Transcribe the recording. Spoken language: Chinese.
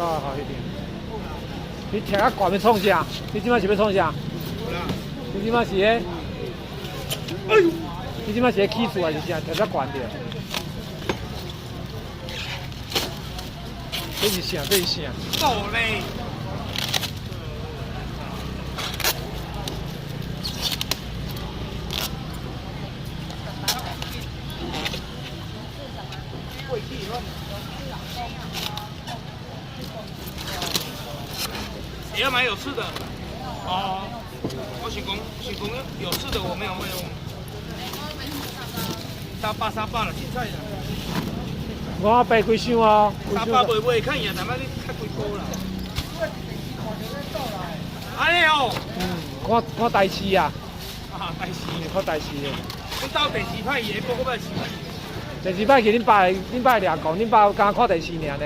好一点。你听啊，管要创啥？你今摆是要创啥？你今摆是咧？哎呦！你今摆是咧起厝还是啥？听啊管着。这是啥？这是啥？够嘞。也要买有刺的。哦，我想讲有刺的我没有用。沙巴了，凊彩啦。我白几箱啊？沙巴袂看伊啊，但仔你较几包啦。安尼哦。看台市啊。啊，台市。看台市的。阮到第4摆伊下晡我要试。第4摆去恁爸俩讲，恁爸敢看第4尔呢？